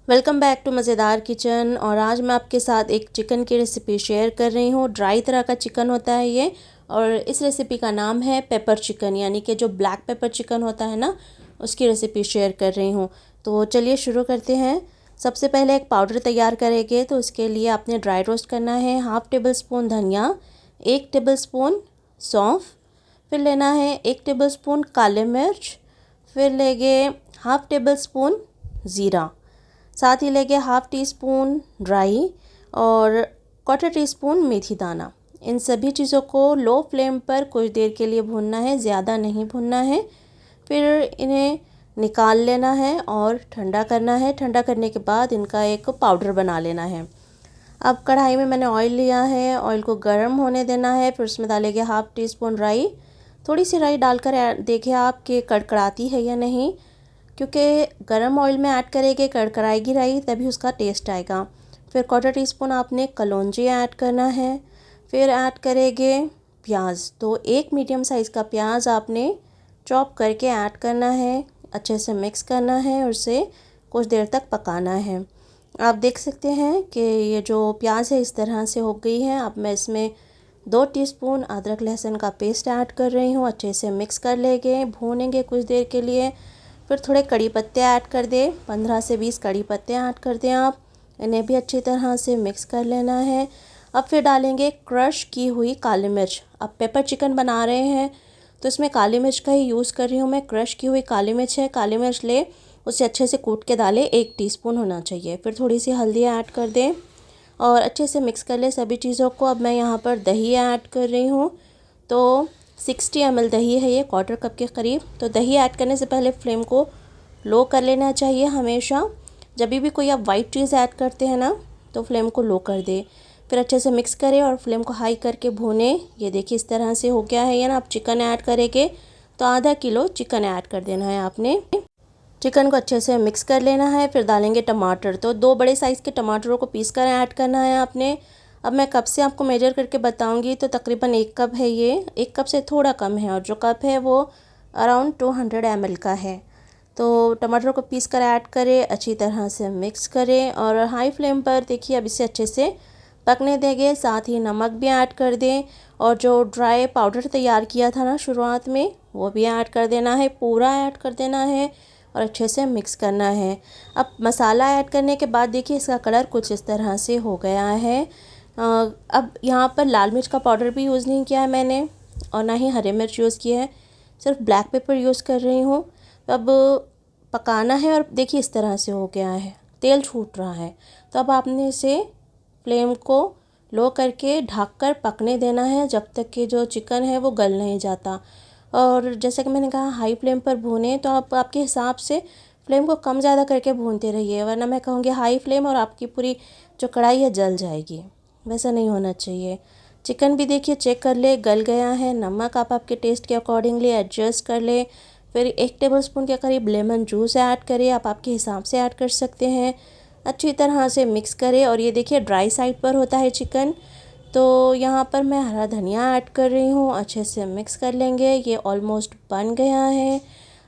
Welcome back to मज़ेदार kitchen. और आज मैं आपके साथ एक चिकन की रेसिपी शेयर कर रही हूँ। ड्राई तरह का चिकन होता है ये, और इस रेसिपी का नाम है पेपर चिकन, यानी कि जो ब्लैक पेपर चिकन होता है ना, उसकी रेसिपी शेयर कर रही हूँ। तो चलिए शुरू करते हैं। सबसे पहले एक पाउडर तैयार करेंगे, तो उसके लिए आपने ड्राई रोस्ट करना है 1/2 टेबल स्पून धनिया, 1 टेबल स्पून सौंफ, फिर लेना है 1 टेबल स्पून काले मिर्च, फिर लेंगे 1/2 टेबल स्पून ज़ीरा, साथ ही लेंगे 1/2 टी स्पून ड्राई और 1/4 टीस्पून मेथी दाना। इन सभी चीज़ों को लो फ्लेम पर कुछ देर के लिए भूनना है, ज़्यादा नहीं भूनना है। फिर इन्हें निकाल लेना है और ठंडा करना है। ठंडा करने के बाद इनका एक पाउडर बना लेना है। अब कढ़ाई में मैंने ऑयल लिया है, ऑयल को गर्म होने देना है। फिर उसमें डालेंगे 1/2 टीस्पून राई। थोड़ी सी राई डालकर देखिए आप कि कड़कड़ाती है या नहीं, क्योंकि गरम ऑयल में ऐड करेंगे, कड़कड़ाएगी राई, तभी उसका टेस्ट आएगा। फिर 1/4 टीस्पून आपने कलौंजी ऐड करना है। फिर ऐड करेंगे प्याज, तो एक मीडियम साइज़ का प्याज आपने चॉप करके ऐड करना है। अच्छे से मिक्स करना है और उसे कुछ देर तक पकाना है। आप देख सकते हैं कि ये जो प्याज है इस तरह से हो गई है। अब मैं इसमें 2 टीस्पून अदरक लहसुन का पेस्ट ऐड कर रही हूँ। अच्छे से मिक्स कर लेंगे, भूनेंगे कुछ देर के लिए। फिर थोड़े कड़ी पत्ते ऐड कर दें, 15 से 20 कड़ी पत्ते ऐड कर दें आप। इन्हें भी अच्छी तरह से मिक्स कर लेना है। अब फिर डालेंगे क्रश की हुई काली मिर्च। अब पेपर चिकन बना रहे हैं तो इसमें काली मिर्च का ही यूज़ कर रही हूँ मैं। क्रश की हुई काली मिर्च है, काली मिर्च ले उसे अच्छे से कूट के डालें, 1 टीस्पून होना चाहिए। फिर थोड़ी सी हल्दी ऐड कर दें और अच्छे से मिक्स कर ले सभी चीज़ों को। अब मैं यहाँ पर दही ऐड कर रही हूँ, तो 60 ml दही है ये, 1/4 कप के करीब। तो दही ऐड करने से पहले फ्लेम को लो कर लेना चाहिए हमेशा। जब भी कोई आप वाइट चीज़ ऐड करते हैं ना, तो फ्लेम को लो कर दे। फिर अच्छे से मिक्स करें और फ्लेम को हाई करके भूनें। ये देखिए इस तरह से हो गया है ये ना। आप चिकन ऐड करेंगे तो आधा किलो चिकन ऐड कर देना है आपने। चिकन को अच्छे से मिक्स कर लेना है। फिर डालेंगे टमाटर, तो 2 बड़े साइज़ के टमाटरों को पीस कर ऐड करना है आपने। अब मैं कप से आपको मेजर करके बताऊंगी, तो तकरीबन 1 कप है ये, 1 कप से थोड़ा कम है, और जो कप है वो अराउंड 200 ml का है। तो टमाटर को पीस कर ऐड करें, अच्छी तरह से मिक्स करें और हाई फ्लेम पर देखिए अब इसे अच्छे से पकने देंगे। साथ ही नमक भी ऐड कर दें, और जो ड्राई पाउडर तैयार किया था ना शुरुआत में, वो भी ऐड कर देना है, पूरा ऐड कर देना है और अच्छे से मिक्स करना है। अब मसाला ऐड करने के बाद देखिए इसका कलर कुछ इस तरह से हो गया है। अब यहाँ पर लाल मिर्च का पाउडर भी यूज़ नहीं किया है मैंने, और ना ही हरे मिर्च यूज़ किया है, सिर्फ ब्लैक पेपर यूज़ कर रही हूँ। अब पकाना है और देखिए इस तरह से हो गया है, तेल छूट रहा है। तो अब आपने इसे फ्लेम को लो करके ढक कर पकने देना है, जब तक कि जो चिकन है वो गल नहीं जाता। और जैसा कि मैंने कहा हाई फ्लेम पर भूनें, तो आप आपके हिसाब से फ्लेम को कम ज़्यादा करके भूनते रहिए, वरना मैं कहूँगी हाई फ्लेम और आपकी पूरी जो कढ़ाई है जल जाएगी। वैसा नहीं होना चाहिए। चिकन भी देखिए चेक कर ले, गल गया है। नमक आप आपके टेस्ट के अकॉर्डिंगली एडजस्ट कर ले। फिर 1 टेबलस्पून के करीब लेमन जूस ऐड करें, आप आपके हिसाब से ऐड कर सकते हैं। अच्छी तरह से मिक्स करें, और ये देखिए ड्राई साइड पर होता है चिकन, तो यहाँ पर मैं हरा धनिया ऐड कर रही हूँ। अच्छे से मिक्स कर लेंगे। ये ऑलमोस्ट बन गया है।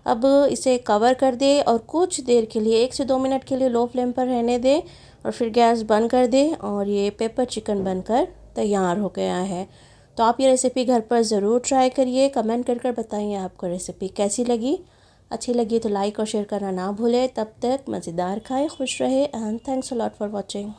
अब इसे कवर कर दे और कुछ देर के लिए 1 से 2 मिनट के लिए लो फ्लेम पर रहने दें, और फिर गैस बंद कर दें, और ये पेपर चिकन बनकर तैयार हो गया है। तो आप ये रेसिपी घर पर ज़रूर ट्राई करिए। कमेंट कर बताइए आपको रेसिपी कैसी लगी। अच्छी लगी तो लाइक और शेयर करना ना भूलें। तब तक मज़ेदार खाएं, खुश रहे, and thanks a lot for watching.